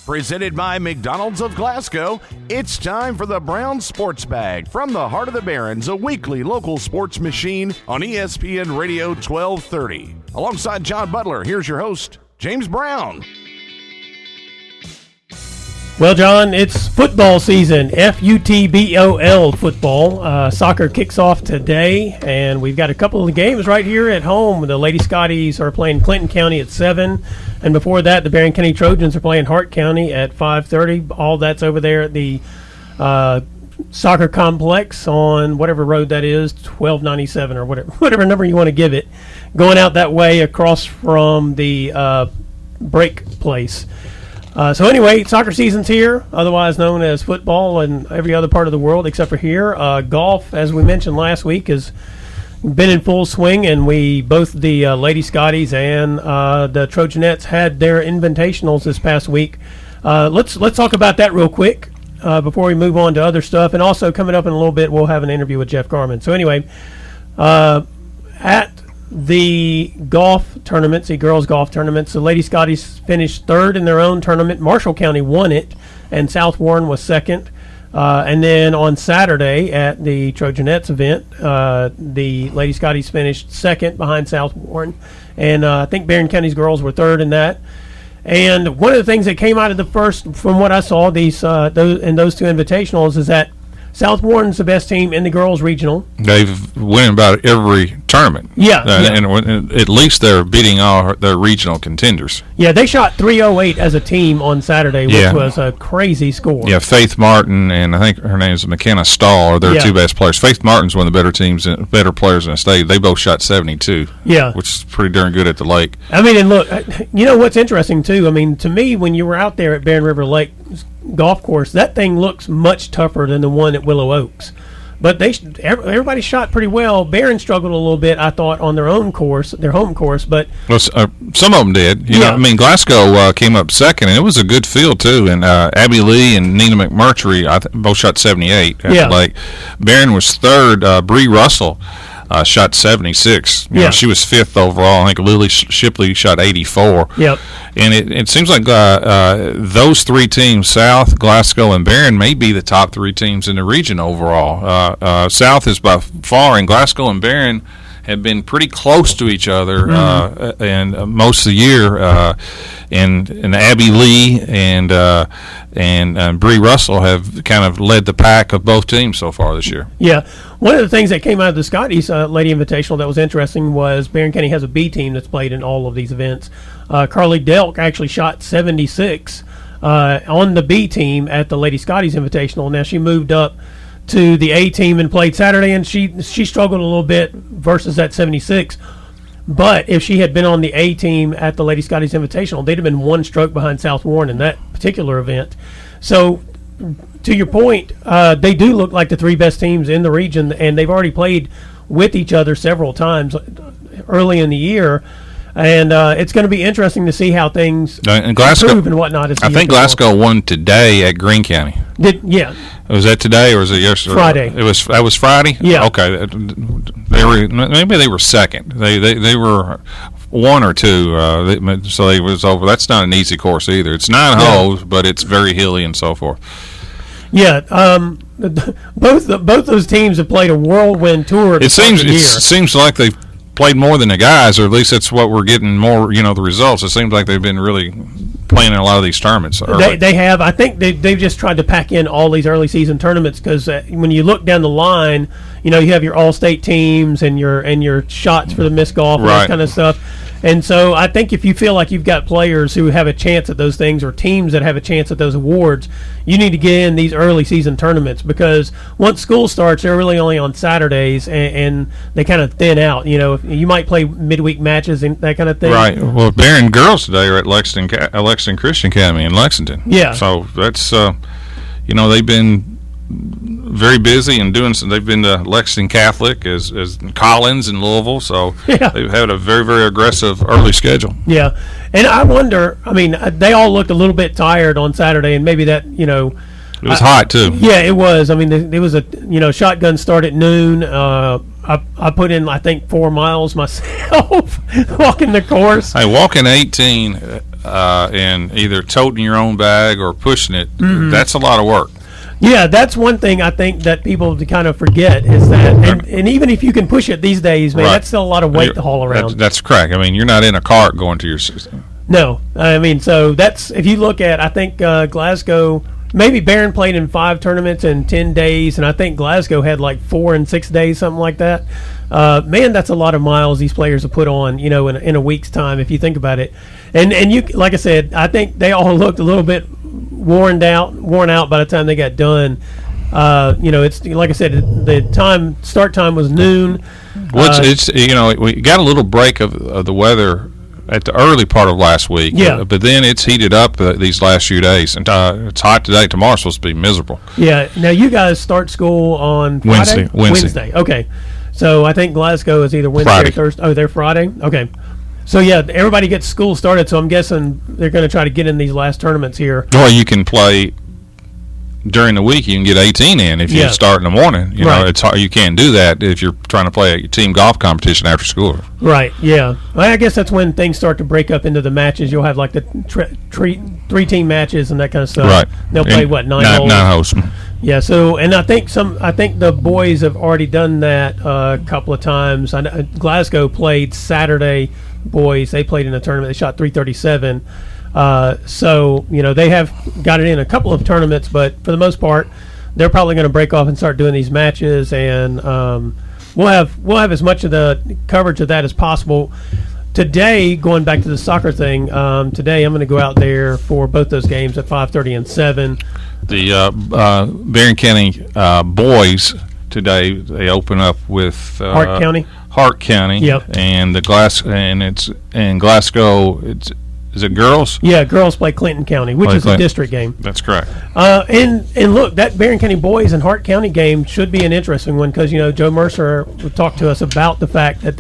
Presented by McDonald's of Glasgow, it's time for the Brown Sports Bag from the Heart of the Barrens, a weekly local sports machine on ESPN Radio 1230. Alongside John Butler, here's your host, James Brown. Well, John, it's football season, F-U-T-B-O-L football. Soccer kicks off today, and we've got a couple of games right here at home. The Lady Scotties are playing Clinton County at 7, and before that, the Barron County Trojans are playing Hart County at 5:30. All that's over there at the soccer complex on whatever road that is, 1297 or whatever number you want to give it, going out that way across from the break place. So anyway, soccer season's here, otherwise known as football in every other part of the world except for here. Golf, as we mentioned last week, has been in full swing, and both the Lady Scotties and the Trojanettes had their invitationals this past week. Let's talk about that real quick before we move on to other stuff. And also coming up in a little bit, we'll have an interview with Jeff Garmon. So anyway, at the golf tournaments, the girls' golf tournaments, the Lady Scotties finished third in their own tournament. Marshall County won it, and South Warren was second. And then on Saturday at the Trojanettes event, the Lady Scotties finished second behind South Warren. And I think Barron County's girls were third in that. And one of the things that came out of the first, from what I saw, those two invitationals, is that South Warren's the best team in the girls' regional. They've won about every tournament. Yeah. And at least they're beating all their regional contenders. Yeah, they shot 308 as a team on Saturday, which was a crazy score. Yeah, Faith Martin and I think her name is McKenna Stahl are their two best players. Faith Martin's one of the better players in the state. They both shot 72. Yeah. Which is pretty darn good at the lake. I mean, and look, you know what's interesting, too? I mean, to me, when you were out there at Barron River Lake golf course, that thing looks much tougher than the one at Willow Oaks. But everybody shot pretty well. Barron struggled a little bit, I thought, on their own course, their home course. But some of them did. You know, I mean, Glasgow came up second, and it was a good field too. And Abby Lee and Nina McMurtry, both shot 78. Like Barron was third. Bree Russell shot 76. You know, she was fifth overall. I think Lily Shipley shot 84. Yep. And it seems like those three teams, South, Glasgow, and Barron, may be the top three teams in the region overall. South is by far, and Glasgow and Barron have been pretty close to each other and most of the year. And Abby Lee and Bree Russell have kind of led the pack of both teams so far this year. Yeah. One of the things that came out of the Scotties Lady Invitational that was interesting was Barron County has a B team that's played in all of these events. Carly Delk actually shot 76 on the B team at the Lady Scotties Invitational. Now she moved up to the A team and played Saturday, and she struggled a little bit versus that 76. But if she had been on the A team at the Lady Scotties Invitational, they'd have been one stroke behind South Warren in that particular event. So, to your point, they do look like the three best teams in the region, and they've already played with each other several times early in the year. And it's going to be interesting to see how things improve and whatnot. I think Glasgow won today at Greene County. Was that today or was it yesterday? Friday. That was Friday. Yeah. Okay. Maybe they were second. They were one or two. So they was over. That's not an easy course either. It's 9 holes, but it's very hilly and so forth. Yeah. Both those teams have played a whirlwind tour. It seems like they've played more than the guys, or at least that's what we're getting more, the results. It seems like they've been really playing in a lot of these tournaments. They have. I think they've just tried to pack in all these early season tournaments because when you look down the line, you have your all-state teams and your shots for the missed golf and that kind of stuff. And so I think if you feel like you've got players who have a chance at those things or teams that have a chance at those awards, you need to get in these early season tournaments because once school starts, they're really only on Saturdays and they kind of thin out. You might play midweek matches and that kind of thing. Right. Well, Barron girls today are at Lexington Christian Academy in Lexington. Yeah. So that's, they've been very busy and doing some. They've been to Lexington Catholic as Collins in Louisville, so they've had a very, very aggressive early schedule. Yeah, and I wonder. I mean, they all looked a little bit tired on Saturday, and maybe that it was hot too. Yeah, it was. I mean, it was a shotgun start at noon. I put in I think 4 miles myself walking the course. Hey, walking 18 and either toting your own bag or pushing it, that's a lot of work. Yeah, that's one thing I think that people kind of forget is that, and even if you can push it these days, man, that's still a lot of weight to haul around. That's correct. I mean, you're not in a cart going to your system. No, I mean, so that's, if you look at, I think Glasgow, maybe Barron played in 5 tournaments in 10 days, and I think Glasgow had like 4 in 6 days, something like that. Man, that's a lot of miles these players have put on, in a week's time, if you think about it. And you, like I said, I think they all looked a little bit worn out by the time they got done. It's like I said, the start time was noon. We got a little break of the weather at the early part of last week. Yeah. But then it's heated up these last few days. And it's hot today. Tomorrow's supposed to be miserable. Yeah. Now, you guys start school on Friday? Wednesday. Okay. So I think Glasgow is either Wednesday or Thursday. Oh, they're Friday? Okay. So, yeah, everybody gets school started, so I'm guessing they're going to try to get in these last tournaments here. Or you can play during the week. You can get 18 in if you start in the morning. It's hard. You can't do that if you're trying to play a team golf competition after school. Right, yeah. Well, I guess that's when things start to break up into the matches. You'll have, like, the 3-team matches and that kind of stuff. Right. They'll play, 9 holes? 9 holes. Yeah, so, and I think the boys have already done that a couple of times. I know Glasgow played Saturday. Boys, they played in a tournament. They shot 337. So they have got it in a couple of tournaments, but for the most part, they're probably going to break off and start doing these matches, and we'll have as much of the coverage of that as possible. Today, going back to the soccer thing, today I'm going to go out there for both those games at 5:30 and 7. The Barron County boys today, they open up with Hart County. Yep. And it's in Glasgow. Is it girls? Yeah, girls play Clinton County, which is a district game. That's correct. And look, that Barron County boys and Hart County game should be an interesting one because Joe Mercer talked to us about the fact that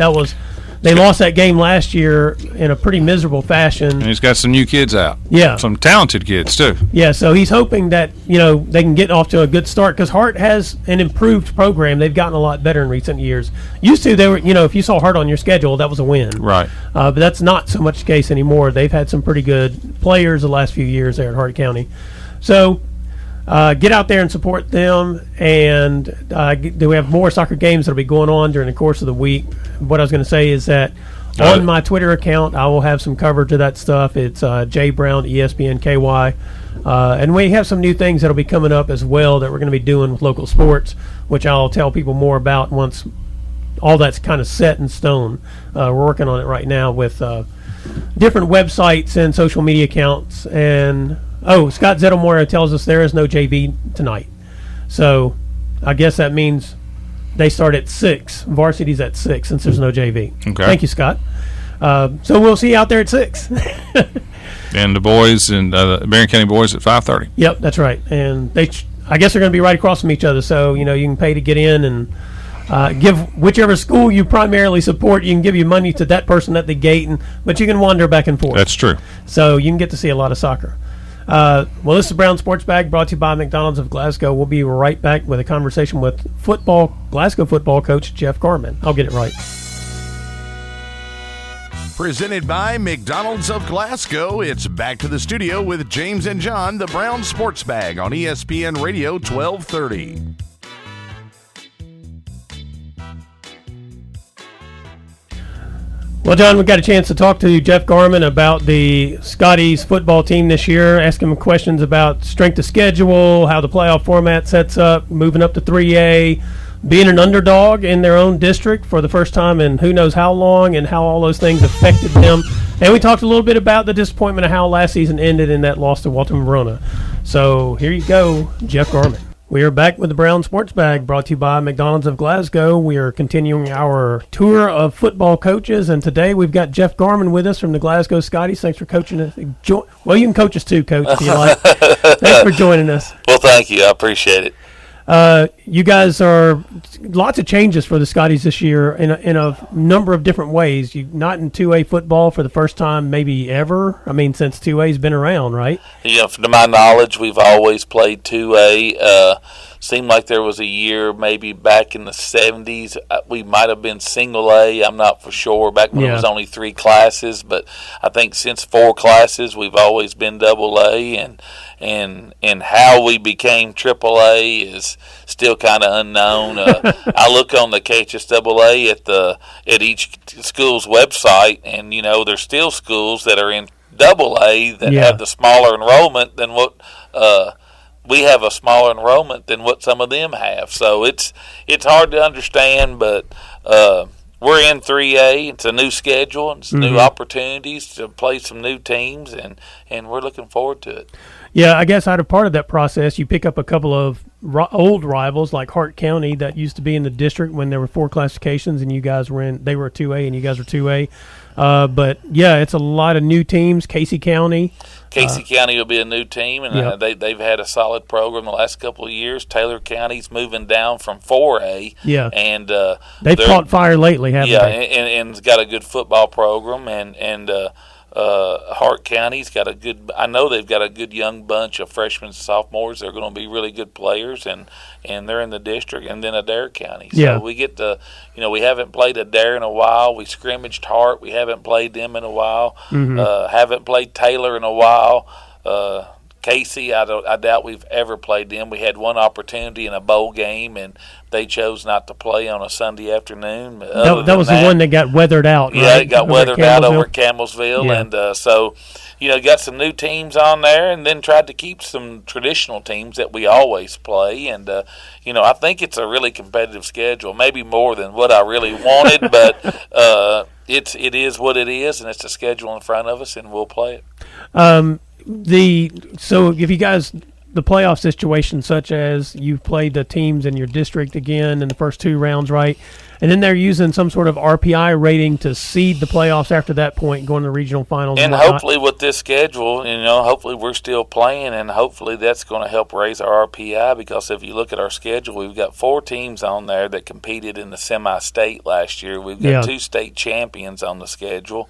they lost that game last year in a pretty miserable fashion. And he's got some new kids out. Yeah. Some talented kids, too. Yeah, so he's hoping that, they can get off to a good start because Hart has an improved program. They've gotten a lot better in recent years. Used to, they were, if you saw Hart on your schedule, that was a win. Right. But that's not so much the case anymore. They've had some pretty good players the last few years there at Hart County. So get out there and support them, and we have more soccer games that will be going on during the course of the week. What I was going to say is that on my Twitter account, I will have some coverage of that stuff. It's J Brown ESPN KY, and we have some new things that will be coming up as well that we're going to be doing with local sports, which I'll tell people more about once all that's kind of set in stone. We're working on it right now with different websites and social media accounts. And Scott Zettelmoyer tells us there is no JV tonight, so I guess that means they start at 6. Varsity's at 6 since there's no JV. Okay. Thank you, Scott. So we'll see you out there at 6. And the boys and the Barron County boys at 5:30. Yep, that's right. And I guess they're going to be right across from each other, so you can pay to get in and give whichever school you primarily support. You can give your money to that person at the gate, but you can wander back and forth. That's true. So you can get to see a lot of soccer. Well, this is Brown Sports Bag, brought to you by McDonald's of Glasgow. We'll be right back with a conversation with Glasgow football coach Jeff Garmon. I'll get it right. Presented by McDonald's of Glasgow, it's back to the studio with James and John, the Brown Sports Bag on ESPN Radio 1230. Well, John, we got a chance to talk to Jeff Garmon about the Scotties football team this year, ask him questions about strength of schedule, how the playoff format sets up, moving up to 3A, being an underdog in their own district for the first time in who knows how long, and how all those things affected them. And we talked a little bit about the disappointment of how last season ended in that loss to Walton Verona. So here you go, Jeff Garmon. We are back with the Brown Sports Bag, brought to you by McDonald's of Glasgow. We are continuing our tour of football coaches, and today we've got Jeff Garmon with us from the Glasgow Scotties. Thanks for coaching us. Well, you can coach us too, Coach, if you like. Thanks for joining us. Well, thank you. I appreciate it. You guys are lots of changes for the Scotties this year in a number of different ways. You're not in 2A football for the first time maybe ever. I mean, since 2A's been around, right? Yeah, to my knowledge, we've always played 2A. seemed like there was a year maybe back in the 70s we might have been single A. I'm not for sure back when it was only 3 classes, but I think since 4 classes we've always been double A, and how we became triple A is still kind of unknown. I look on the KHSAA at each school's website, and there's still schools that are in double A that have the smaller enrollment than what we have, a smaller enrollment than what some of them have. So it's hard to understand, but we're in 3A. It's a new schedule. It's new opportunities to play some new teams, and we're looking forward to it. Yeah, I guess out of part of that process, you pick up a couple of old rivals like Hart County that used to be in the district when there were 4 classifications, and they were 2A and you guys were 2A. But yeah, it's a lot of new teams. Casey County will be a new team, and they've had a solid program the last couple of years. Taylor County's moving down from 4A. Yeah, and they've caught fire lately, haven't they? Yeah, and it's got a good football program, and Hart County's got I know they've got a good young bunch of freshmen and sophomores. They're going to be really good players, and they're in the district. And then Adair County. So we get to, we haven't played Adair in a while. We scrimmaged Hart. We haven't played them in a while. Haven't played Taylor in a while. Casey, I doubt we've ever played them. We had one opportunity in a bowl game, and they chose not to play on a Sunday afternoon. That was the one that got weathered out, right? Yeah, it got weathered out over at Campbellsville. And so, got some new teams on there, and then tried to keep some traditional teams that we always play. And, I think it's a really competitive schedule, maybe more than what I really wanted, but it is what it is, and it's a schedule in front of us, and we'll play it. So if you guys, the playoff situation, such as you've played the teams in your district again in the first 2 rounds, right? And then they're using some sort of RPI rating to seed the playoffs after that point, going to the regional finals. And hopefully with this schedule, hopefully we're still playing, and hopefully that's going to help raise our RPI, because if you look at our schedule, we've got 4 teams on there that competed in the semi-state last year. We've got 2 state champions on the schedule.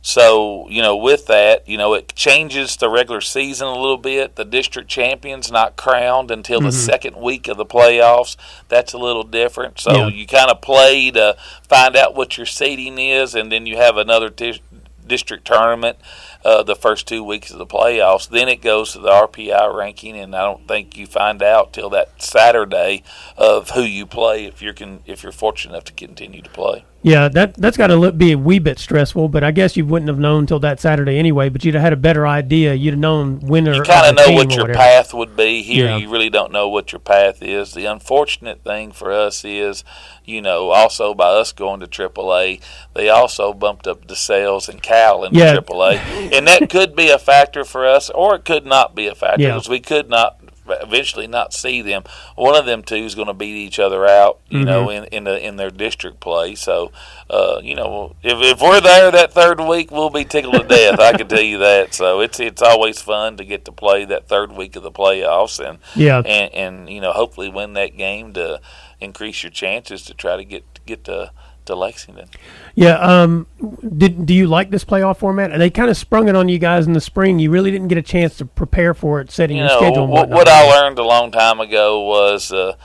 So, with that, it changes the regular season a little bit. The district champion's not crowned until the second week of the playoffs. That's a little different. So you kind of play to find out what your seeding is, and then you have another district tournament the first 2 weeks of the playoffs. Then it goes to the RPI ranking, and I don't think you find out till that Saturday of who you play if you're fortunate enough to continue to play. Yeah, that's got to be a wee bit stressful, but I guess you wouldn't have known till that Saturday anyway. But you'd have had a better idea. You'd have known winner. You kind of know what your path would be. Here, you really don't know what your path is. The unfortunate thing for us is, also by us going to AAA, they also bumped up DeSales and Cal into AAA, and that could be a factor for us, or it could not be a factor, because we could not eventually not see them. One of them two is going to beat each other out, in their district play. So, if we're there that third week, we'll be tickled to death. I can tell you that. So it's always fun to get to play that third week of the playoffs, and hopefully win that game to increase your chances to try to get to Lexington. Yeah. Do you like this playoff format? And they kind of sprung it on you guys in the spring. You really didn't get a chance to prepare for it, setting your schedule. And what I learned a long time ago was the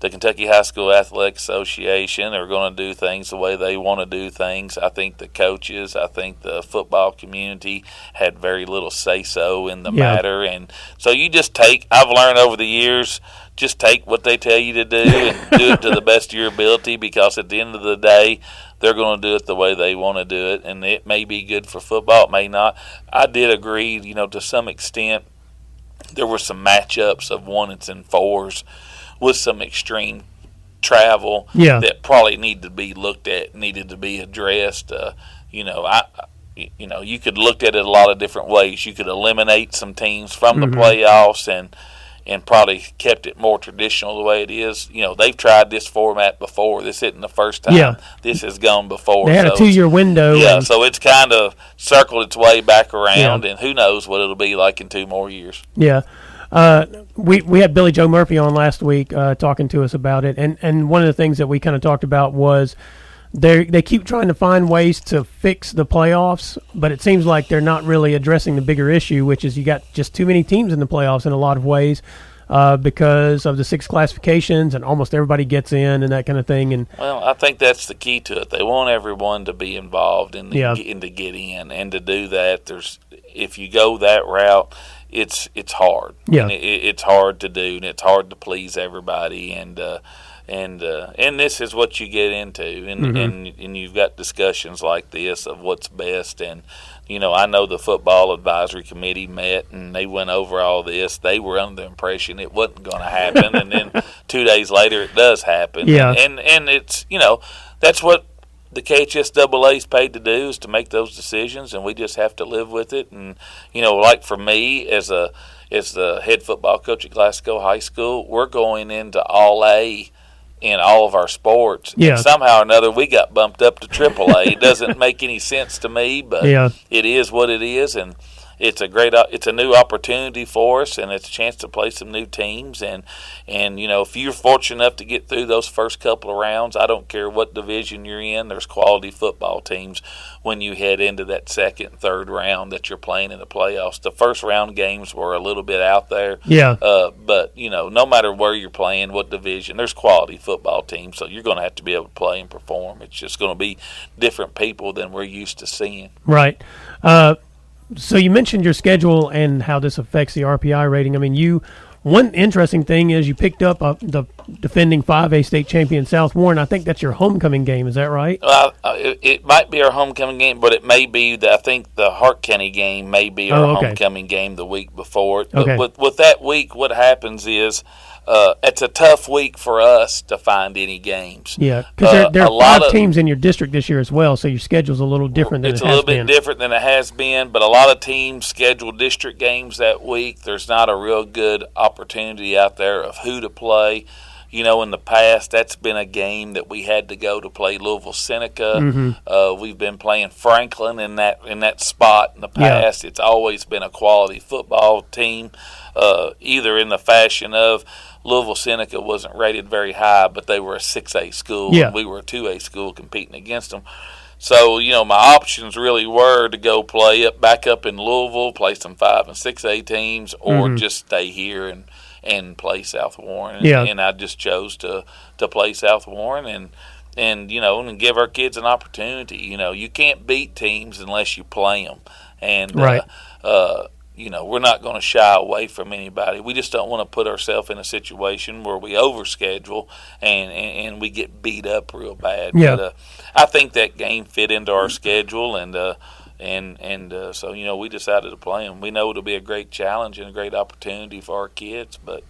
Kentucky High School Athletic Association are going to do things the way they want to do things. I think the coaches, I think the football community had very little say-so in the matter. And so you just I've learned over the years, just take what they tell you to do and do it to the best of your ability, because at the end of the day, they're going to do it the way they want to do it, and it may be good for football, it may not. I did agree, to some extent, there were some matchups of 1s and 4s with some extreme travel that probably needed to be looked at, needed to be addressed. You could look at it a lot of different ways. You could eliminate some teams from the playoffs and probably kept it more traditional the way it is. They've tried this format before. This isn't the first time. This has gone before. They had a 2-year window. Yeah, so it's kind of circled its way back around, and who knows what it'll be like in 2 more years. Yeah. We had Billy Joe Murphy on last week talking to us about it, and one of the things that we kind of talked about was they keep trying to find ways to fix the playoffs, but it seems like they're not really addressing the bigger issue, which is you got just too many teams in the playoffs in a lot of ways. because of the 6 classifications and almost everybody gets in and that kind of thing. And well, I think that's the key to it. They want everyone to be involved and to get in, and to do that. If you go that route, it's hard. Yeah, and it's hard to do, and it's hard to please everybody, and this is what you get into, and you've got discussions like this of what's best. And I know the football advisory committee met and they went over all this. They were under the impression it wasn't going to happen, and then 2 days later it does happen. Yeah, and it's that's what the KHSAA is paid to do, is to make those decisions, and we just have to live with it. And like for me as the head football coach at Glasgow High School, we're going into All A in all of our sports. Yeah. And somehow or another we got bumped up to AAA. It doesn't make any sense to me, but it is what it is, and it's a new opportunity for us, and it's a chance to play some new teams. And if you're fortunate enough to get through those first couple of rounds, I don't care what division you're in, there's quality football teams when you head into that second and third round that you're playing in the playoffs. The first round games were a little bit out there. Yeah. But no matter where you're playing, what division, there's quality football teams, so you're going to have to be able to play and perform. It's just going to be different people than we're used to seeing. Right. So you mentioned your schedule and how this affects the RPI rating. I mean, one interesting thing is you picked up the defending 5A state champion South Warren. I think that's your homecoming game. Is that right? It might be our homecoming game, but it may be I think the Hart County game may be our homecoming game the week before it. But with that week, what happens is it's a tough week for us to find any games. Yeah, because there are 5 teams in your district this year as well, so your schedule's a little different than it has been. It's a little bit different than it has been, but a lot of teams schedule district games that week. There's not a real good opportunity out there of who to play. In the past, that's been a game that we had to go to play Louisville Seneca. We've been playing Franklin in that spot in the past. It's always been a quality football team, either in the fashion of Louisville Seneca wasn't rated very high, but they were a 6A school, and we were a 2A school competing against them. So, my options really were to go back up in Louisville, play some 5 and 6A teams, or just stay here and play South Warren. And I just chose to play South Warren and give our kids an opportunity. You can't beat teams unless you play them. And, we're not going to shy away from anybody. We just don't want to put ourselves in a situation where we overschedule and we get beat up real bad. Yeah. But I think that game fit into our schedule, so we decided to play them. We know it'll be a great challenge and a great opportunity for our kids, but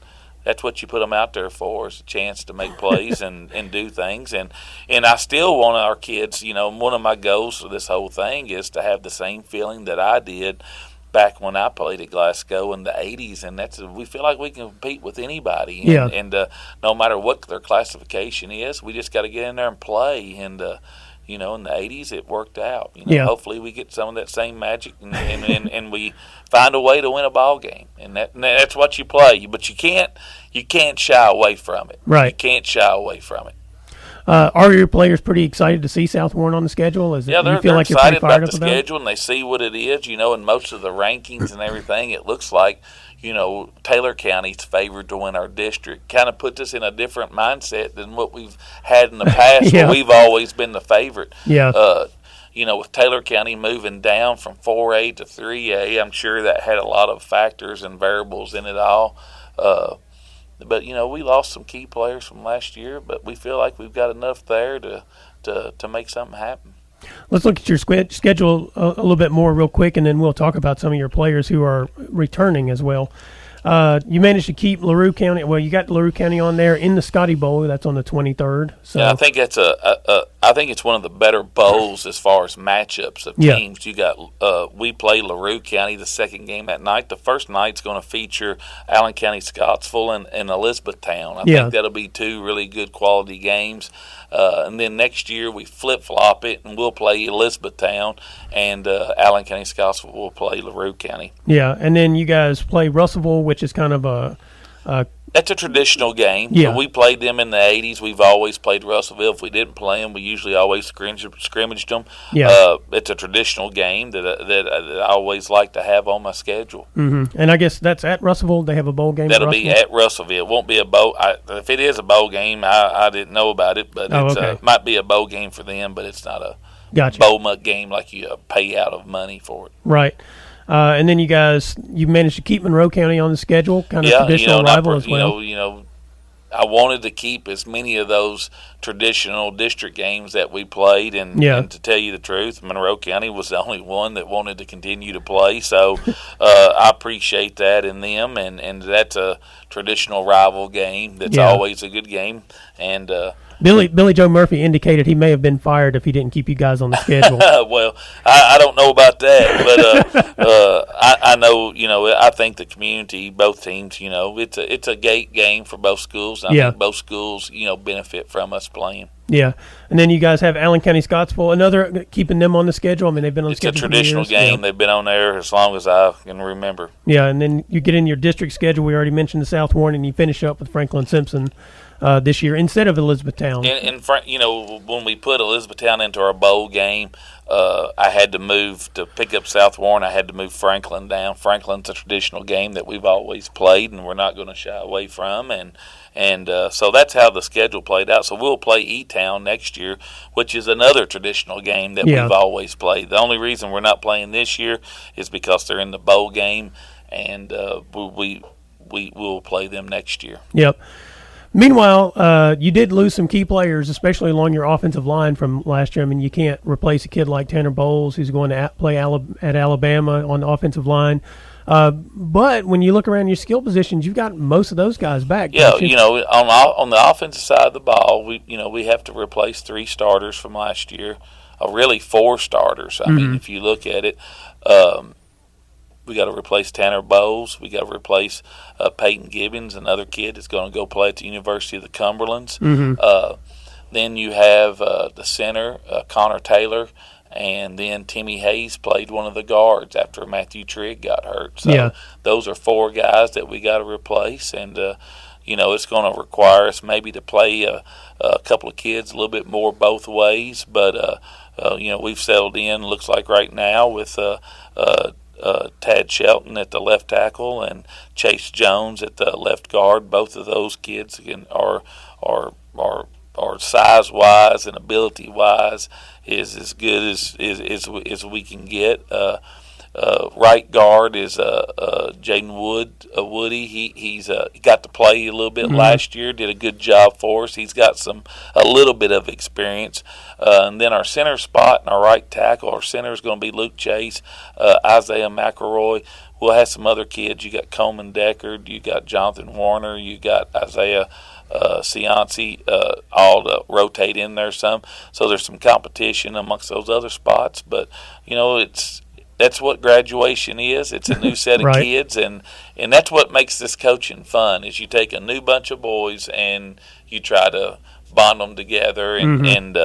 that's what you put them out there for, is a chance to make plays and do things. And I still want our kids, one of my goals for this whole thing is to have the same feeling that I did back when I played at Glasgow in the 80s, and we feel like we can compete with anybody. And no matter what their classification is, we just got to get in there and play. And in the 80s, it worked out. Hopefully we get some of that same magic and we find a way to win a ball game. And that's what you play. But you can't shy away from it. Right. You can't shy away from it. Are your players pretty excited to see South Warren on the schedule? They're excited about the schedule, and they see what it is. In most of the rankings and everything, it looks like, Taylor County's favored to win our district. Kind of puts us in a different mindset than what we've had in the past, where we've always been the favorite. Yeah. With Taylor County moving down from 4A to 3A, I'm sure that had a lot of factors and variables in it all. But, we lost some key players from last year, but we feel like we've got enough there to make something happen. Let's look at your schedule a little bit more real quick, and then we'll talk about some of your players who are returning as well. You managed to keep LaRue County. Well, you got LaRue County on there in the Scotty Bowl. That's on the 23rd. So yeah, I think that's I think it's one of the better bowls as far as matchups of teams. You got we play LaRue County the second game that night. The first night's going to feature Allen County, Scottsville, and Elizabethtown. I think that'll be 2 really good quality games. And then next year we flip-flop it, and we'll play Elizabethtown, and Allen County, Scottsville will play LaRue County. Yeah, and then you guys play Russellville, which is kind of a That's a traditional game. Yeah. We played them in the 80s. We've always played Russellville. If we didn't play them, we usually always scrimmaged them. Yeah. It's a traditional game that I always like to have on my schedule. Mm-hmm. And I guess that's at Russellville. They have a bowl game. That'll be at Russellville. It won't be a bowl. If it is a bowl game, I didn't know about it, but it might be a bowl game for them, but it's not a bowl mug game like you pay out of money for it. Right. And then you managed to keep Monroe County on the schedule, kind of traditional rival as well. I wanted to keep as many of those traditional district games that we played, and to tell you the truth, Monroe County was the only one that wanted to continue to play. So I appreciate that in them, and that's a traditional rival game. That's always a good game, and. Billy Joe Murphy indicated he may have been fired if he didn't keep you guys on the schedule. Well, I don't know about that, but I know, I think the community, both teams, it's a gate game for both schools. I think both schools, benefit from us playing. Yeah, and then you guys have Allen County Scottsville, another keeping them on the schedule. I mean, they've been on the schedule. It's a traditional game. They've been on there as long as I can remember. Yeah, and then you get in your district schedule. We already mentioned the South Warren, and you finish up with Franklin Simpson this year instead of Elizabethtown. And when we put Elizabethtown into our bowl game, I had to move to pick up South Warren. I had to move Franklin down. Franklin's a traditional game that we've always played, and we're not going to shy away from. And so that's how the schedule played out. So we'll play E-Town next year, which is another traditional game that we've always played. The only reason we're not playing this year is because they're in the bowl game, and we will play them next year. Yep. Meanwhile, you did lose some key players, especially along your offensive line from last year. I mean, you can't replace a kid like Tanner Bowles, who's going to play at Alabama on the offensive line. But when you look around your skill positions, you've got most of those guys back. Yeah, on the offensive side of the ball, we have to replace 3 starters from last year, really 4 starters. I mean, if you look at it, we got to replace Tanner Bowles. We got to replace Peyton Gibbons, another kid that's going to go play at the University of the Cumberlands. Then you have the center, Connor Taylor. And then Timmy Hayes played one of the guards after Matthew Trigg got hurt. So those are 4 guys that we got to replace. And, it's going to require us maybe to play a couple of kids a little bit more both ways. But, we've settled in, looks like right now, with Tad Shelton at the left tackle and Chase Jones at the left guard. Both of those kids are size-wise and ability-wise is as good as we can get. Right guard is Jaden Woody. He's got to play a little bit last year. Did a good job for us. He's got a little bit of experience. And then our center spot and our right tackle, our center is going to be Luke Chase, Isaiah McElroy. We'll have some other kids. You got Coleman Deckard. You got Jonathan Warner. You got Isaiah Cianci, all to rotate in there some. So there's some competition amongst those other spots. But, that's what graduation is. It's a new set of kids, and that's what makes this coaching fun, is you take a new bunch of boys and you try to bond them together, and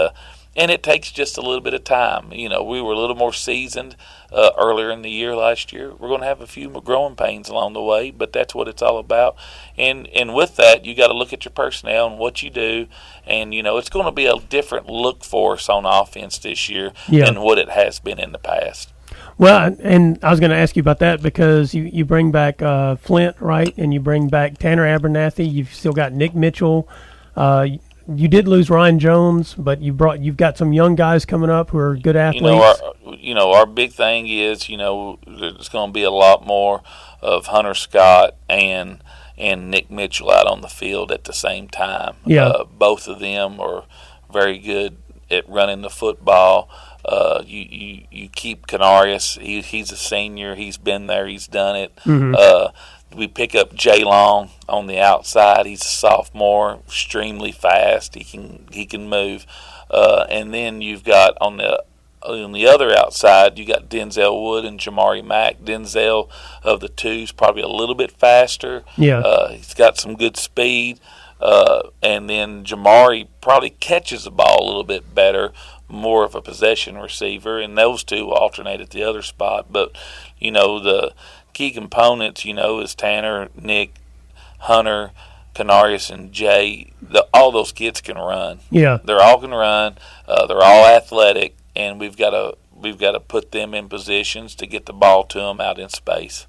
it takes just a little bit of time. We were a little more seasoned earlier in the year last year. We're going to have a few growing pains along the way, but that's what it's all about. And with that, you got to look at your personnel and what you do, and it's going to be a different look for us on offense this year than what it has been in the past. Well, and I was going to ask you about that because you bring back Flint, right, and you bring back Tanner Abernathy. You've still got Nick Mitchell. You did lose Ryan Jones, but you've got some young guys coming up who are good athletes. Our big thing is, there's going to be a lot more of Hunter Scott and Nick Mitchell out on the field at the same time. Both of them are very good at running the football. You keep Canarius. He's a senior. He's been there. He's done it. We pick up Jay Long on the outside. He's a sophomore, extremely fast. He can move. And then you've got on the other outside, you got Denzel Wood and Jamari Mack. Denzel of the two is probably a little bit faster. He's got some good speed. And then Jamari probably catches the ball a little bit better, more of a possession receiver, and those two alternate at the other spot. But, the key components, is Tanner, Nick, Hunter, Canarius, and Jay, all those kids can run. Yeah, they're all can run. They're all athletic, and we've got to put them in positions to get the ball to them out in space.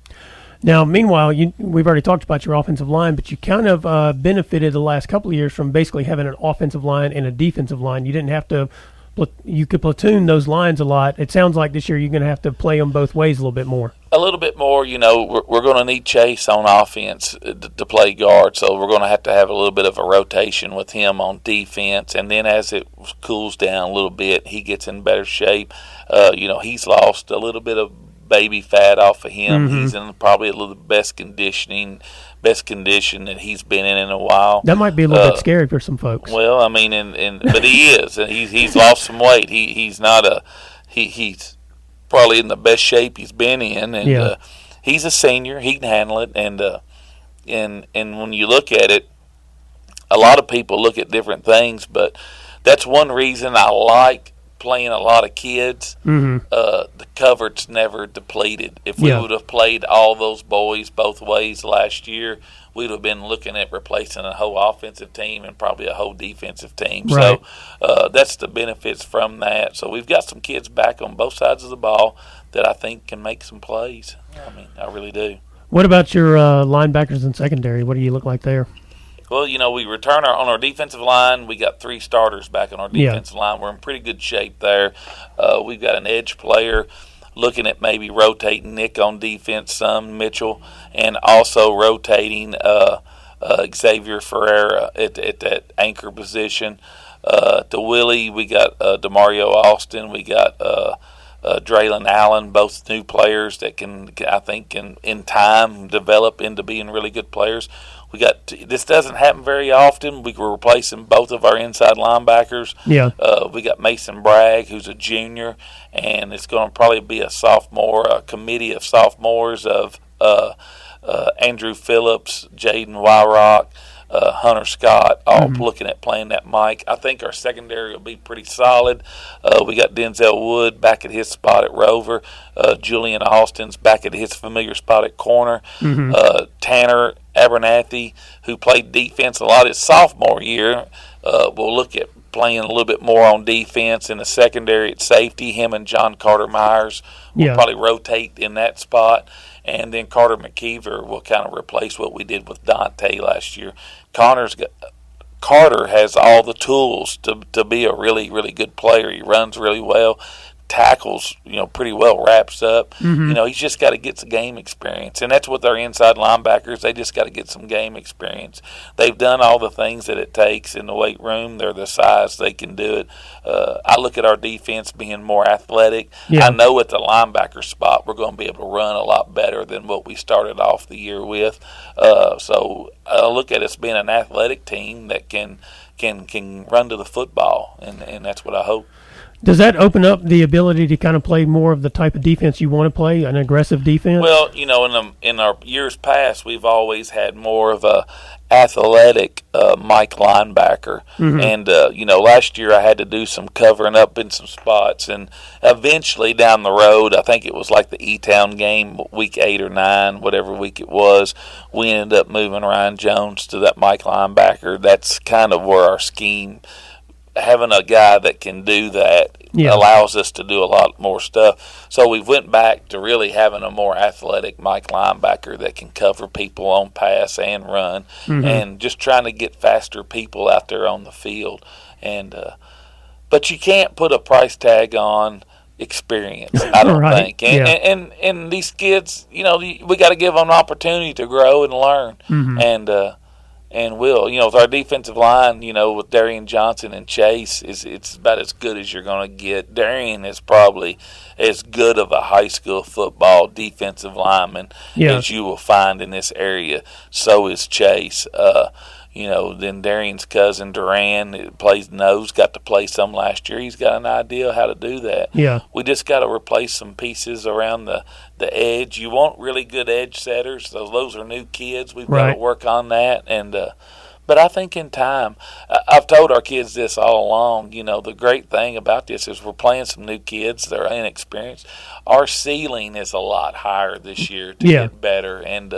Now, meanwhile, we've already talked about your offensive line, but you kind of benefited the last couple of years from basically having an offensive line and a defensive line. You didn't have to you could platoon those lines a lot. It sounds like this year you're going to have to play them both ways a little bit more. A little bit more, we're going to need Chase on offense to play guard, so we're going to have a little bit of a rotation with him on defense. And then as it cools down a little bit, he gets in better shape. He's lost a little bit of baby fat off of him. Mm-hmm. He's in probably a little best condition that he's been in a while. That might be a little bit scary for some folks. Well, I mean, but he is. He's lost some weight. He's probably in the best shape he's been in, and he's a senior. He can handle it, and when you look at it, a lot of people look at different things, but that's one reason I like playing a lot of kids. Mm-hmm. The coverage never depleted. If we would have played all those boys both ways last year, we'd have been looking at replacing a whole offensive team and probably a whole defensive team. Right. So that's the benefits from that. So we've got some kids back on both sides of the ball that I think can make some plays. I mean, I really do. What about your linebackers and secondary? What do you look like there? Well, we return on our defensive line. We got 3 starters back on our defensive line. We're in pretty good shape there. We've got an edge player looking at maybe rotating Nick on defense some, Mitchell, and also rotating Xavier Ferreira at that anchor position. To Willie, we got DeMario Austin. We got Draylon Allen, both new players that I think in time develop into being really good players. This doesn't happen very often. We're replacing both of our inside linebackers. Yeah. We got Mason Bragg, who's a junior, and it's going to probably be a committee of sophomores of Andrew Phillips, Jaden Wyrock, Hunter Scott, all looking at playing that Mike. I think our secondary will be pretty solid. We got Denzel Wood back at his spot at Rover. Julian Austin's back at his familiar spot at corner. Tanner Abernathy, who played defense a lot his sophomore year, will look at playing a little bit more on defense in the secondary at safety. Him and John Carter Myers will probably rotate in that spot. And then Carter McKeever will kind of replace what we did with Dante last year. Carter has all the tools to be a really, really good player. He runs really well, tackles, pretty well, wraps up. He's just got to get some game experience. And that's with our inside linebackers. They just got to get some game experience. They've done all the things that it takes in the weight room. They're the size. They can do it. I look at our defense being more athletic. I know at the linebacker spot we're going to be able to run a lot better than what we started off the year with. So I look at us being an athletic team that can run to the football, and that's what I hope. Does that open up the ability to kind of play more of the type of defense you want to play, an aggressive defense? Well, in our years past, we've always had more of a athletic Mike linebacker. And, last year I had to do some covering up in some spots. And eventually down the road, I think it was like the E-Town game, week 8 or 9, whatever week it was, we ended up moving Ryan Jones to that Mike linebacker. That's kind of where our scheme, having a guy that can do that allows us to do a lot more stuff. So we went back to really having a more athletic Mike linebacker that can cover people on pass and run, and just trying to get faster people out there on the field. And but you can't put a price tag on experience, I don't think. And these kids, we got to give them an opportunity to grow and learn. And will, with our defensive line, with Darian Johnson and Chase, it's about as good as you're going to get. Darian is probably as good of a high school football defensive lineman as you will find in this area. So is Chase. Then Darian's cousin Duran plays nose, got to play some last year. He's got an idea how to do that. Yeah. We just got to replace some pieces around the edge. You want really good edge setters. Those are new kids. We've got to work on that. And but I think in time, I've told our kids this all along, the great thing about this is we're playing some new kids. They're inexperienced. Our ceiling is a lot higher this year to get better. And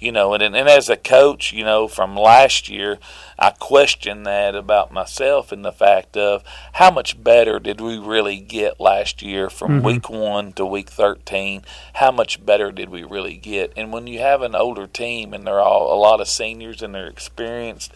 And as a coach, from last year, I question that about myself and the fact of how much better did we really get last year from week 1 to week 13? How much better did we really get? And when you have an older team and they're all a lot of seniors and they're experienced,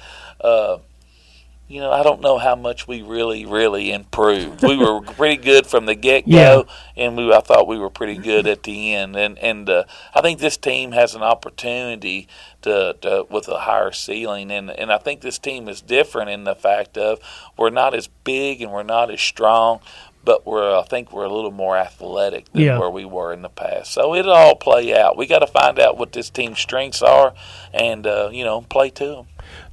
I don't know how much we really, really improved. We were pretty good from the get-go, and I thought we were pretty good at the end. And I think this team has an opportunity to with a higher ceiling. And I think this team is different in the fact of we're not as big and we're not as strong, but I think we're a little more athletic than where we were in the past. So it'll all play out. We got to find out what this team's strengths are and, play to them.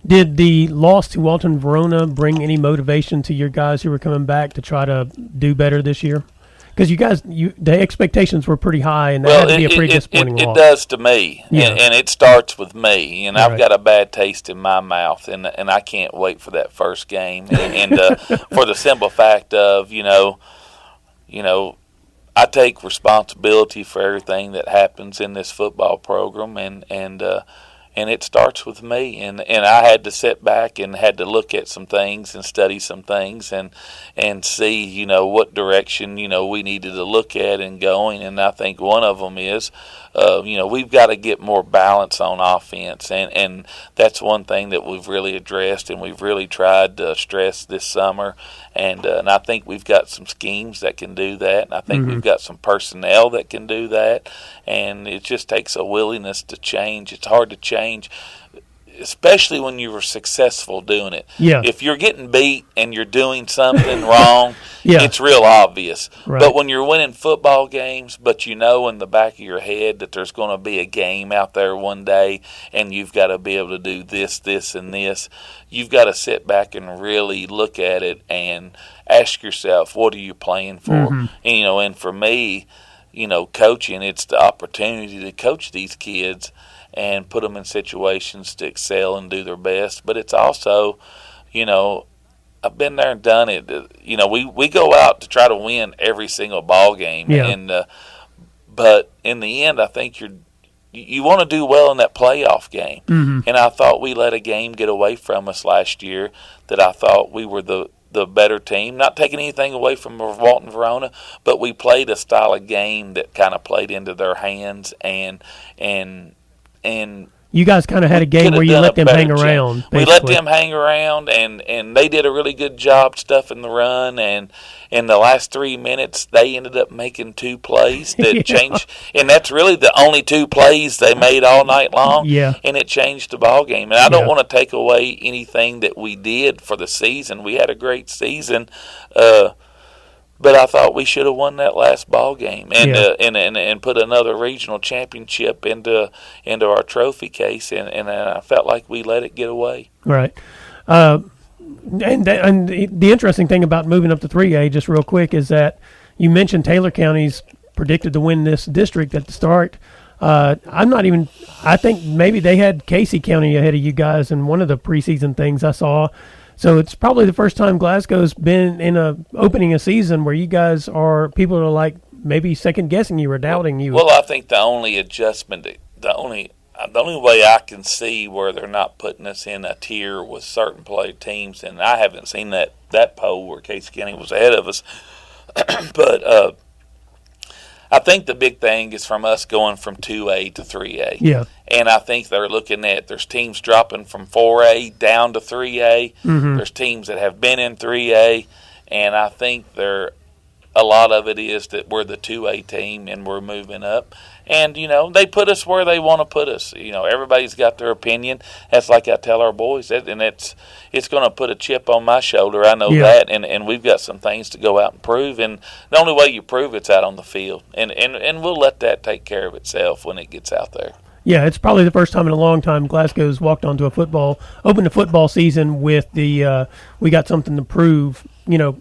Did the loss to Walton Verona bring any motivation to your guys who were coming back to try to do better this year? Because you guys, the expectations were pretty high, and that had to be a pretty disappointing loss. It does to me, and it starts with me. And I've got a bad taste in my mouth, and I can't wait for that first game. And for the simple fact of, I take responsibility for everything that happens in this football program, and it starts with me. And I had to sit back and had to look at some things and study some things and see, what direction, we needed to look at and going. And I think one of them is, we've got to get more balance on offense. And that's one thing that we've really addressed and we've really tried to stress this summer. And I think we've got some schemes that can do that. And I think we've got some personnel that can do that. And it just takes a willingness to change. It's hard to change, especially when you were successful doing it. Yeah. If you're getting beat and you're doing something wrong, it's real obvious. Right. But when you're winning football games, but in the back of your head that there's going to be a game out there one day and you've got to be able to do this, this, and this, you've got to sit back and really look at it and ask yourself, what are you playing for? And for me, coaching, it's the opportunity to coach these kids and put them in situations to excel and do their best. But it's also, I've been there and done it. We go out to try to win every single ball game. Yeah. But in the end, I think you want to do well in that playoff game. And I thought we let a game get away from us last year that I thought we were the better team. Not taking anything away from Walton Verona, but we played a style of game that kind of played into their hands and you guys kind of had a game where you let them hang around. We let them hang around, and they did a really good job stuffing the run. And in the last 3 minutes, they ended up making 2 plays that changed. And that's really the only 2 plays they made all night long. Yeah. And it changed the ball game. And I don't want to take away anything that we did for the season. We had a great season. But I thought we should have won that last ball game and put another regional championship into our trophy case, and I felt like we let it get away. Right. And the interesting thing about moving up to 3A, just real quick, is that you mentioned Taylor County's predicted to win this district at the start. I think maybe they had Casey County ahead of you guys in one of the preseason things I saw. So it's probably the first time Glasgow's been in opening a season where you guys people are like maybe second guessing you or doubting you. Well, I think the only adjustment, the only way I can see where they're not putting us in a tier with certain play teams, and I haven't seen that poll where Casey County was ahead of us, but I think the big thing is from us going from 2A to 3A. Yeah. And I think they're looking at there's teams dropping from 4A down to 3A. There's teams that have been in 3A, and I think a lot of it is that we're the 2A team and we're moving up. And, they put us where they want to put us. Everybody's got their opinion. That's like I tell our boys, and it's going to put a chip on my shoulder. I know that, and we've got some things to go out and prove. And the only way you prove it's out on the field. And we'll let that take care of itself when it gets out there. Yeah, it's probably the first time in a long time Glasgow's walked onto opened a football season with the we got something to prove,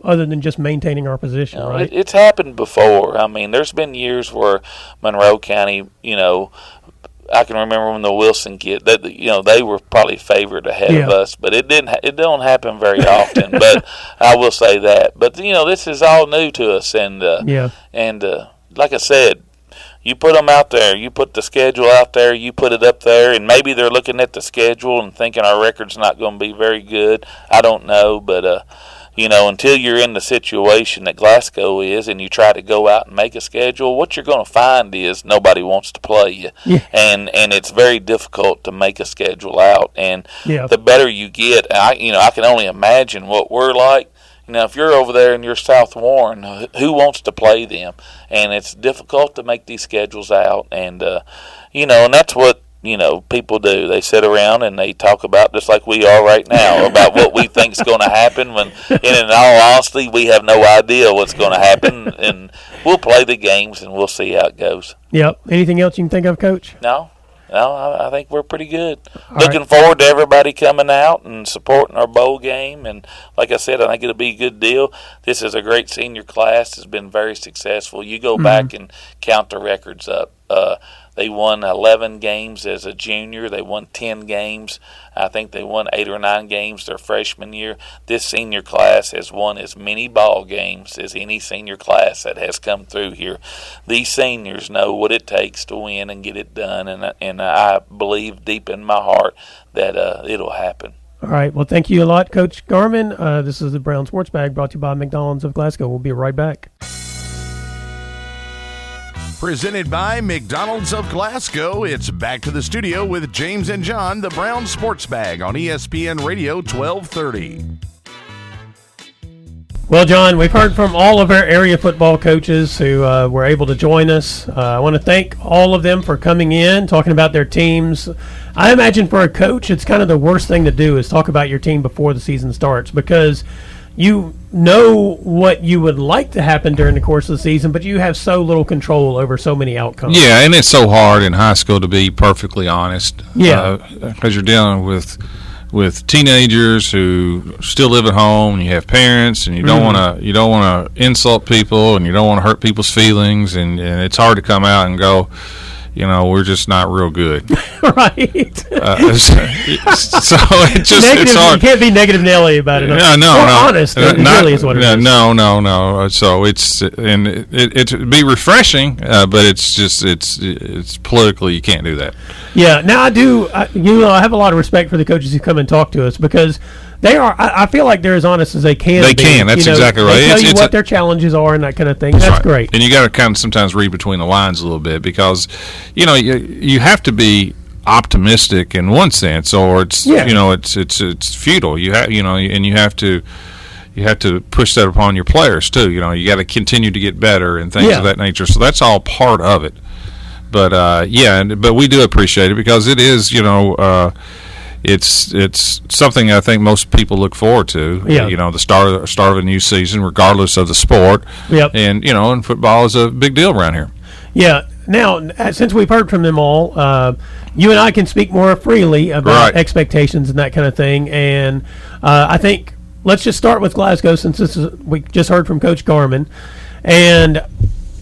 other than just maintaining our position, right? It's happened before. I mean, there's been years where Monroe County, I can remember when the Wilson kid, they were probably favored ahead of us, but it don't happen very often. But I will say that. But this is all new to us, and like I said, You put them out there. You put the schedule out there. You put it up there, and maybe they're looking at the schedule and thinking our record's not going to be very good. I don't know, but until you're in the situation that Glasgow is, and you try to go out and make a schedule, what you're going to find is nobody wants to play you, and it's very difficult to make a schedule out. And the better you get, I can only imagine what we're like. If you're over there and you're South Warren, who wants to play them? And it's difficult to make these schedules out. And, and that's what, people do. They sit around and they talk about, just like we are right now, about what we think is going to happen when, and in all honesty, we have no idea what's going to happen. And we'll play the games and we'll see how it goes. Yep. Anything else you can think of, Coach? No, I think we're pretty good. Looking forward to everybody coming out and supporting our bowl game. And like I said, I think it'll be a good deal. This is a great senior class. It's been very successful. You go back and count the records up. They won 11 games as a junior. They won 10 games. I think they won 8 or 9 games their freshman year. This senior class has won as many ball games as any senior class that has come through here. These seniors know what it takes to win and get it done, and I believe deep in my heart that it'll happen. All right. Well, thank you a lot, Coach Garmon. This is the Brown Sports Bag brought to you by McDonald's of Glasgow. We'll be right back. Presented by McDonald's of Glasgow, it's back to the studio with James and John, the Brown Sports Bag on ESPN Radio 1230. Well, John, we've heard from all of our area football coaches who were able to join us. I want to thank all of them for coming in, talking about their teams. I imagine for a coach, it's kind of the worst thing to do is talk about your team before the season starts, because you know what you would like to happen during the course of the season, but you have so little control over so many outcomes. Yeah, and it's so hard in high school to be perfectly honest. Yeah. Because you're dealing with teenagers who still live at home, and you have parents, and you don't want to insult people, and you don't want to hurt people's feelings, and it's hard to come out and go, we're just not real good. Right. So it's hard. You can't be negative Nelly about it. Honest. Really is what it is. No. So it'd be refreshing, but it's politically, you can't do that. Yeah. Now I have a lot of respect for the coaches who come and talk to us, because they are. I feel like they're as honest as they can. They can. That's exactly right. They tell you what their challenges are and that kind of thing. That's great. And you got to kind of sometimes read between the lines a little bit, because you have to be optimistic in one sense, or it's it's futile. You have to push that upon your players too. You got to continue to get better and things of that nature. So that's all part of it. But but we do appreciate it, because it is it's something I think most people look forward to. Yeah. The start of a new season, regardless of the sport. Yep. And and football is a big deal around here. Yeah. Now, since we've heard from them all, you and I can speak more freely about expectations and that kind of thing. And I think let's just start with Glasgow, since we just heard from Coach Garmon. And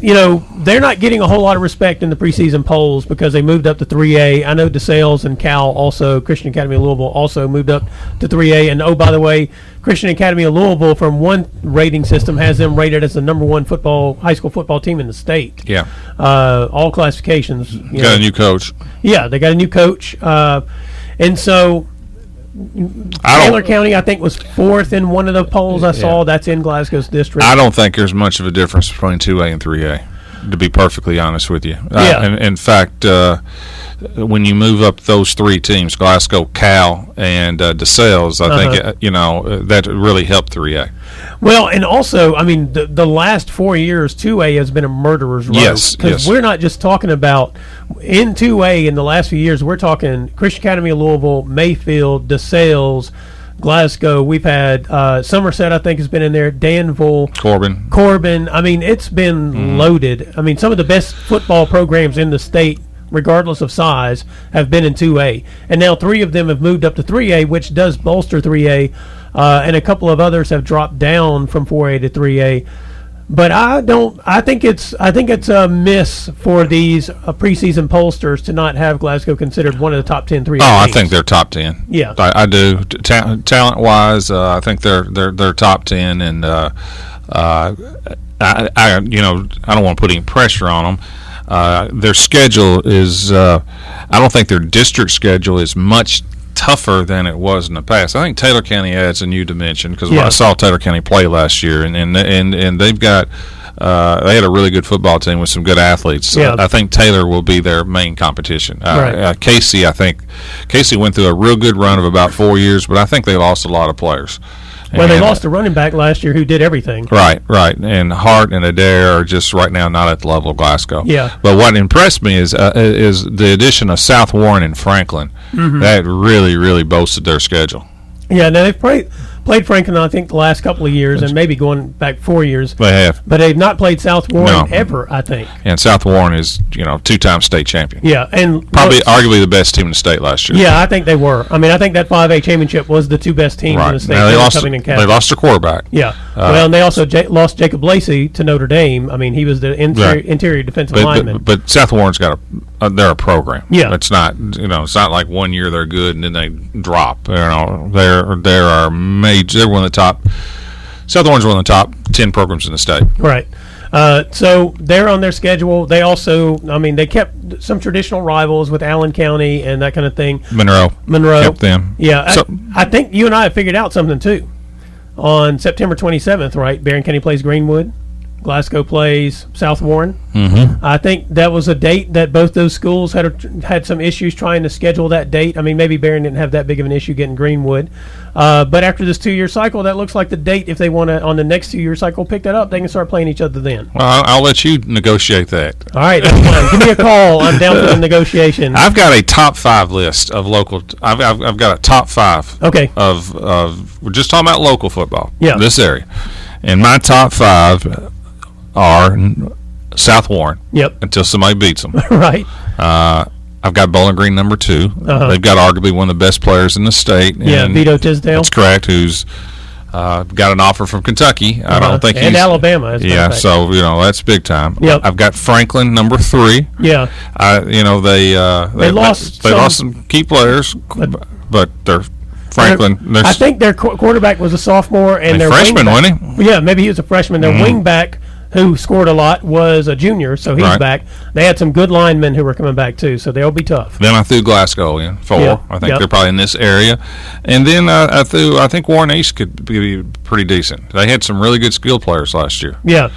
they're not getting a whole lot of respect in the preseason polls because they moved up to 3A. I know DeSales and Cal also, Christian Academy of Louisville, also moved up to 3A. And, by the way, Christian Academy of Louisville, from one rating system, has them rated as the number one high school football team in the state. Yeah. All classifications. Got a new coach. Yeah, they got a new coach. And so Taylor County, I think, was fourth in one of the polls I saw. That's in Glasgow's district. I don't think there's much of a difference between 2A and 3A, to be perfectly honest with you. In fact, when you move up those three teams, Glasgow, Cal, and DeSales, I think that really helped 3A. Well, and also, I mean, the last 4 years, 2A has been a murderer's row. Yes, because we're not just talking about in 2A in the last few years. We're talking Christian Academy of Louisville, Mayfield, DeSales, Glasgow. We've had Somerset, I think, has been in there. Danville, Corbin. I mean, it's been loaded. I mean, some of the best football programs in the state, regardless of size, have been in 2A. And now 3 of them have moved up to 3A, which does bolster 3A. And a couple of others have dropped down from 4A to 3A. But I think it's a miss for these preseason pollsters to not have Glasgow considered one of the top 10 3A teams. I think they're top 10. Yeah. I do. Talent-wise, I think they're top 10, and I don't want to put any pressure on them. Their schedule is, I don't think their district schedule is much tougher than it was in the past. I think Taylor County adds a new dimension because I saw Taylor County play last year, and they've got they had a really good football team with some good athletes. So I think Taylor will be their main competition. Casey, I think Casey went through a real good run of about 4 years, but I think they lost a lot of players. Well, they lost a running back last year who did everything. Right. And Hart and Adair are just right now not at the level of Glasgow. Yeah. But what impressed me is the addition of South Warren and Franklin. Mm-hmm. That really, really boasted their schedule. Yeah, now they've played Franklin, I think, the last couple of years, and maybe going back 4 years. They have. But they've not played South Warren ever, I think. And South Warren is, two-time state champion. Yeah, and probably arguably the best team in the state last year. Yeah, I think they were. I mean, I think that 5A championship was the two best teams in the state. Now they lost their quarterback. Yeah. Well, and they also lost Jacob Lacey to Notre Dame. I mean, he was the interior defensive lineman. But South Warren's got they're a program. Yeah. It's not, it's not like 1 year they're good and then they drop. They are major. They're one of the top. South Warren's one of the top 10 programs in the state. Right. So they're on their schedule. They also, they kept some traditional rivals with Allen County and that kind of thing. Monroe kept them. Yeah. So, I think you and I have figured out something too. On September 27th, right? Barron County plays Greenwood. Glasgow plays South Warren. Mm-hmm. I think that was a date that both those schools had some issues trying to schedule that date. I mean, maybe Barron didn't have that big of an issue getting Greenwood. But after this 2-year cycle, that looks like the date. If they want to, on the next 2-year cycle, pick that up, they can start playing each other then. Well, I'll let you negotiate that. All right, that's fine. Give me a call. I'm down for the negotiation. I've got a top 5 list of local. I've got a top 5. Okay. Of we're just talking about local football. Yeah. This area, and my top 5 are South Warren. Yep. Until somebody beats them. Right. I've got Bowling Green number 2. Uh-huh. They've got arguably one of the best players in the state. Yeah, Vito Tisdale. That's correct. Who's got an offer from Kentucky. I don't think and Alabama. So that's big time. Yep. I've got Franklin number 3. Yeah. They lost some key players, but they're. Franklin. I think their quarterback was a sophomore, and their freshman, wasn't he? Yeah, maybe he was a freshman. Their wingback, who scored a lot, was a junior, so he's back. They had some good linemen who were coming back too, so they'll be tough. Then I threw Glasgow in 4. Yeah. I think they're probably in this area, and then I think Warren East could be pretty decent. They had some really good skill players last year. Yeah.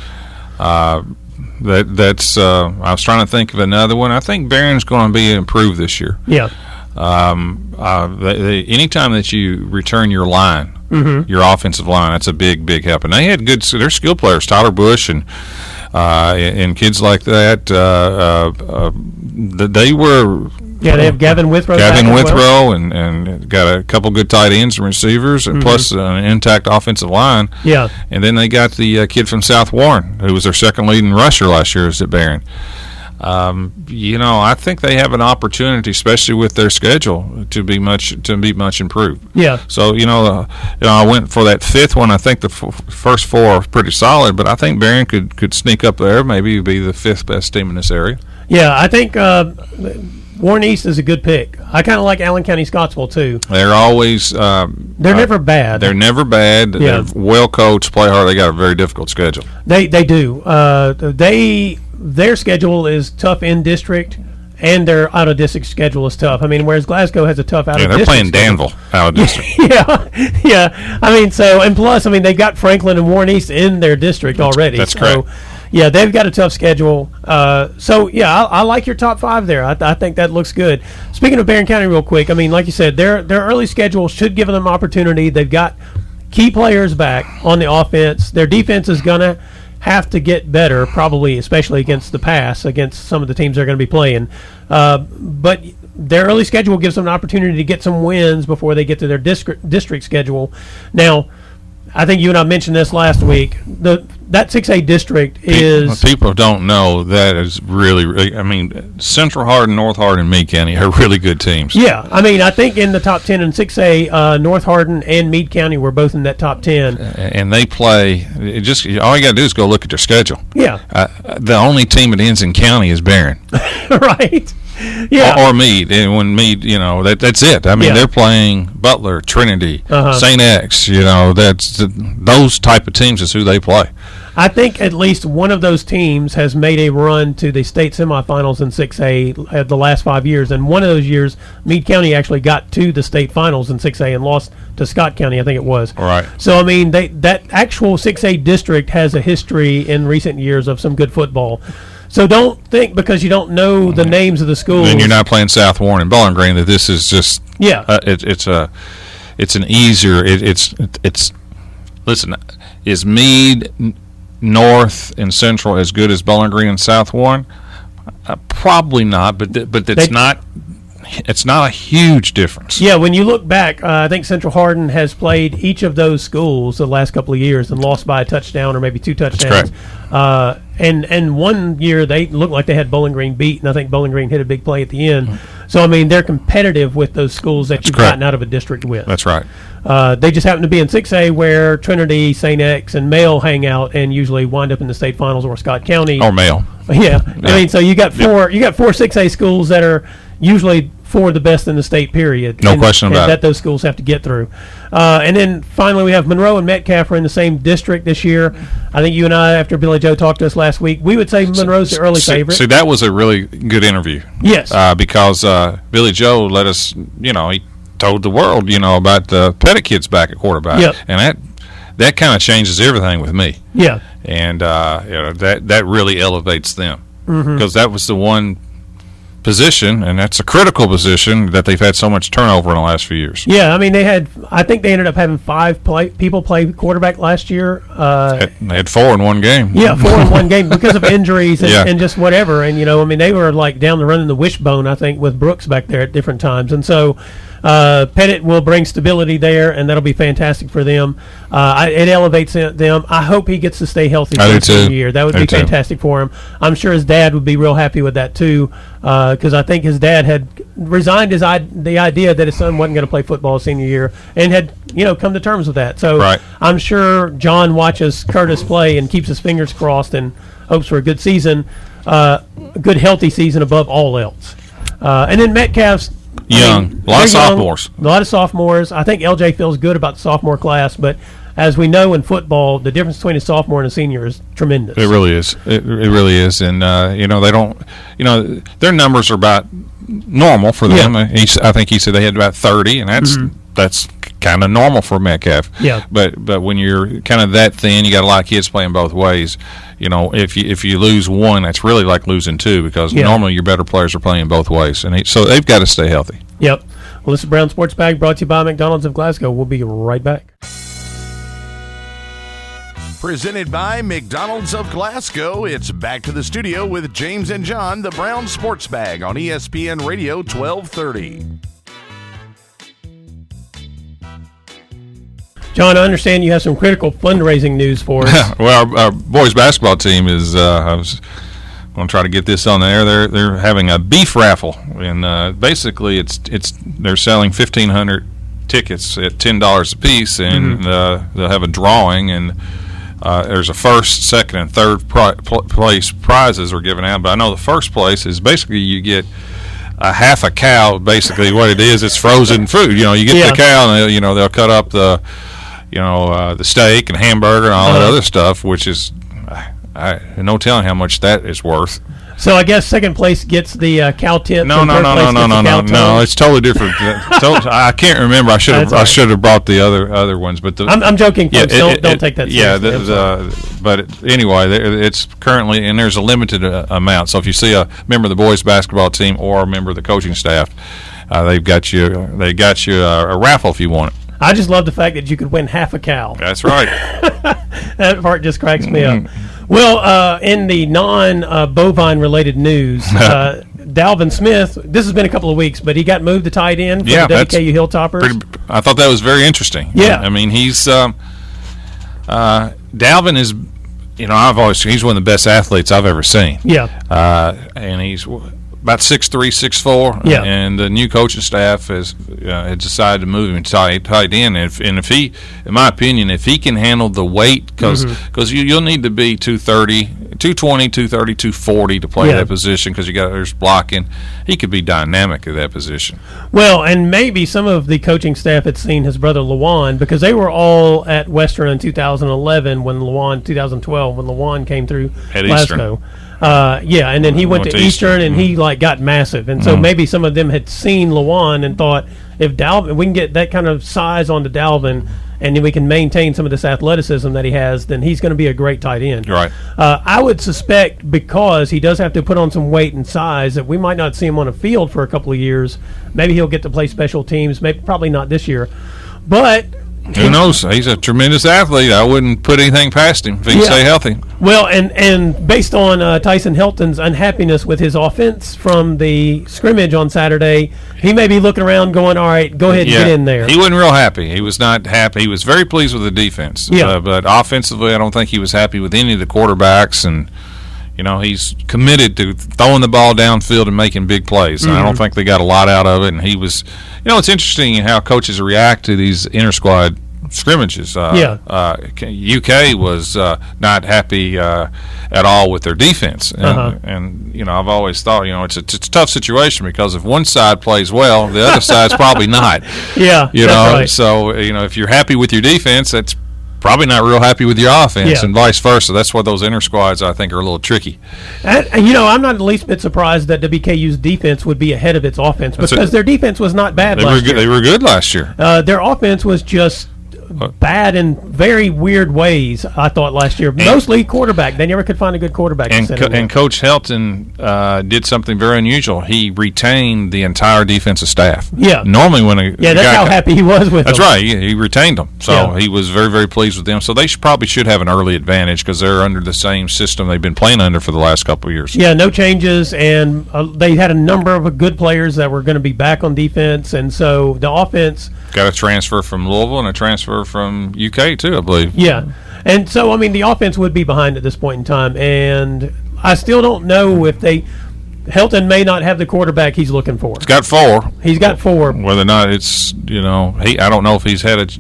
That's. I was trying to think of another one. I think Barron's going to be improved this year. Yeah. Anytime that you return your line, your offensive line, that's a big help. And they had their skill players, Tyler Bush and kids like that. They were. Yeah, they have Gavin Withrow. And got a couple good tight ends and receivers, and plus an intact offensive line. Yeah. And then they got the kid from South Warren, who was their second leading rusher last year, at Barron. I think they have an opportunity, especially with their schedule, to be much improved. Yeah. So I went for that 5th one. I think the first 4 are pretty solid, but I think Barron could sneak up there, maybe be the 5th best team in this area. Yeah, I think Warren East is a good pick. I kind of like Allen County Scottsville too. They're always they're never bad. They're never bad. Yeah. They're well coached, play hard. They got a very difficult schedule. They do. Their schedule is tough in district, and their out of district schedule is tough. I mean, whereas Glasgow has a tough out of district. They're playing Danville out of district. Yeah. I mean, and plus, they've got Franklin and Warren East in their district already. That's correct. Yeah, they've got a tough schedule. I like your top 5 there. I think that looks good. Speaking of Barron County real quick, like you said, their early schedule should give them opportunity. They've got key players back on the offense. Their defense is going to have to get better, probably, especially against the pass, against some of the teams they're going to be playing. But their early schedule gives them an opportunity to get some wins before they get to their district schedule. Now, I think you and I mentioned this last week. That 6A district is... People don't know that is really... Central Hardin, North Hardin, and Meade County are really good teams. Yeah. I think in the top 10 in 6A, North Hardin and Meade County were both in that top 10. And they play... all you got to do is go look at their schedule. Yeah. The only team that ends in county is Barron. Right. Yeah. Or Meade. And when Meade, that's it. They're playing Butler, Trinity, St. X. That's those type of teams is who they play. I think at least one of those teams has made a run to the state semifinals in 6A the last 5 years, and one of those years, Meade County actually got to the state finals in 6A and lost to Scott County, I think it was. All right. So, I mean, that actual 6A district has a history in recent years of some good football. So don't think because you don't know the names of the schools. And you're not playing South Warren and Bowling Green that this is just it's an easier it's listen, is Meade North and Central as good as Bowling Green and South Warren? Probably not, but it's not a huge difference. Yeah, when you look back, I think Central Hardin has played each of those schools the last couple of years and lost by a touchdown or maybe 2 touchdowns. And one year they looked like they had Bowling Green beat, and I think Bowling Green hit a big play at the end. So, I mean, they're competitive with those schools that you've gotten out of a district with. That's right. They just happen to be in 6A where Trinity, St. X, and Mail hang out and usually wind up in the state finals, or Scott County. Or Mail. Yeah. I mean, so you got four 6A schools that are usually 4 of the best in the state, period. No question about it. That those schools have to get through. And then finally we have Monroe and Metcalf are in the same district this year. I think you and I, after Billy Joe talked to us last week, we would say Monroe's the early favorite. See, that was a really good interview. Yes. Because Billy Joe let us, he told the world, about the Pettit kids back at quarterback. Yep. And that kind of changes everything with me. Yeah. And that really elevates them. Because that was the one position, and that's a critical position that they've had so much turnover in the last few years. Yeah, I mean, I think they ended up having 5 people play quarterback last year. They had 4 in one game. Yeah, 4 in one game because of injuries and, Yeah. and just whatever. And, they were like down the run in the wishbone, I think, with Brooks back there at different times. And so Pettit will bring stability there, and that'll be fantastic for them. It elevates them. I hope he gets to stay healthy for the year. That would be fantastic for him. I'm sure his dad would be real happy with that too, because I think his dad had resigned the idea that his son wasn't going to play football senior year, and had come to terms with that. So right. I'm sure John watches Curtis play and keeps his fingers crossed and hopes for a good season, a good healthy season above all else. And then Metcalf's young, a lot of sophomores. A lot of sophomores. I think LJ feels good about the sophomore class, but as we know in football, the difference between a sophomore and a senior is tremendous. It really is. It really is. And they don't. Their numbers are about normal for them. Yeah. I think he said they had about 30, and that's kind of normal for Metcalf. Yeah. But when you're kind of that thin, you got a lot of kids playing both ways. If you lose one, that's really like losing 2, because normally your better players are playing both ways, and so they've got to stay healthy. Yep. Well, this is Brown Sports Bag, brought to you by McDonald's of Glasgow. We'll be right back. Presented by McDonald's of Glasgow, it's back to the studio with James and John, the Brown Sports Bag on ESPN Radio 1230. John, I understand you have some critical fundraising news for us. Well, our boys basketball team is. I was going to try to get this on the air. They're having a beef raffle, and basically they're selling 1,500 tickets at $10 a piece, and they'll have a drawing, and there's a first, second, and third place prizes are given out. But I know the first place is basically you get a half a cow. Basically, what it is, it's frozen food. You get the cow, and they'll cut up the steak and hamburger and all that other stuff, which is no telling how much that is worth. So I guess second place gets the cow tip. No. It's totally different. I can't remember. I should have brought the other ones, but I'm joking, folks. Don't take that seriously. But anyway, it's currently, and there's a limited amount. So if you see a member of the boys basketball team or a member of the coaching staff, they got you a raffle if you want it. I just love the fact that you could win half a cow. That's right. That part just cracks me up. Well, in the non-bovine related news, Dalvin Smith, this has been a couple of weeks, but he got moved to tight end for the WKU Hilltoppers. I thought that was very interesting. Yeah. I mean, he's Dalvin is, he's one of the best athletes I've ever seen. Yeah. And about 6'3", 6'4", Yeah. and the new coaching staff has decided to move him tight end. If he, in my opinion, if he can handle the weight, because you'll need to be 230, 220, 230, 240 to play that position, because there's blocking. He could be dynamic at that position. Well, and maybe some of the coaching staff had seen his brother Lawan, because they were all at Western in 2011 when Lawan, 2012 when Lawan came through At Glasgow. And then he went to Eastern and he got massive, and so maybe some of them had seen Lawan and thought, if Dalvin, we can get that kind of size onto Dalvin, and then we can maintain some of this athleticism that he has, then he's going to be a great tight end. Right. I would suspect, because he does have to put on some weight and size, that we might not see him on a field for a couple of years. Maybe he'll get to play special teams. Maybe probably not this year, but. Who knows? He's a tremendous athlete. I wouldn't put anything past him if he can stay healthy. Well, and based on Tyson Helton's unhappiness with his offense from the scrimmage on Saturday, he may be looking around going, all right, go ahead and get in there. He wasn't real happy. He was not happy. He was very pleased with the defense. But offensively, I don't think he was happy with any of the quarterbacks. And, he's committed to throwing the ball downfield and making big plays. And I don't think they got a lot out of it. And he was, it's interesting how coaches react to these inter-squad scrimmages. UK was not happy at all with their defense. And I've always thought, it's a tough situation, because if one side plays well, the other side's probably not. That's right. So, if you're happy with your defense, that's probably not real happy with your offense, and vice versa. That's why those inter squads, I think, are a little tricky. And I'm not the least bit surprised that WKU's defense would be ahead of its offense, because their defense was not bad last year. They were good last year. Their offense was just bad in very weird ways, I thought, last year. Mostly quarterback. They never could find a good quarterback. And Coach Helton did something very unusual. He retained the entire defensive staff. Yeah. Normally when that's how happy he was with them. That's right. He retained them. So he was very, very pleased with them. So they probably should have an early advantage, because they're under the same system they've been playing under for the last couple of years. Yeah, no changes. And they had a number of good players that were going to be back on defense. And so the offense got a transfer from Louisville and a transfer from UK too, I believe. Yeah. And so, the offense would be behind at this point in time. And I still don't know if Helton may not have the quarterback he's looking for. He's got four. He's got four. Whether or not it's, I don't know if he's had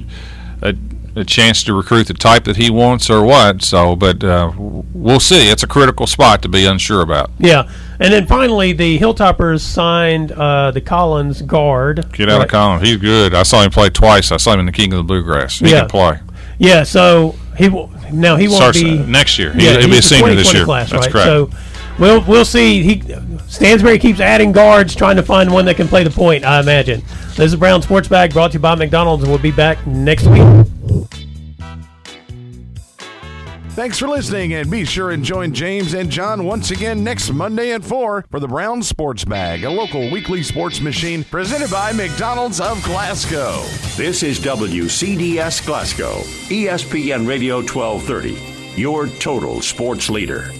a chance to recruit the type that he wants or what. So, but we'll see. It's a critical spot to be unsure about. Yeah. And then finally, the Hilltoppers signed the Collins guard. Get out of Collins. He's good. I saw him play twice. I saw him in the King of the Bluegrass. He can play. Yeah, so he won't be next year. Yeah, he'll be a senior this year. Class, That's right? correct. So we'll see. Stansbury keeps adding guards, trying to find one that can play the point, I imagine. This is Brown Sports Bag, brought to you by McDonald's, and we'll be back next week. Thanks for listening, and be sure and join James and John once again next Monday at 4 for the Brown Sports Bag, a local weekly sports machine presented by McDonald's of Glasgow. This is WCDS Glasgow, ESPN Radio 1230, your total sports leader.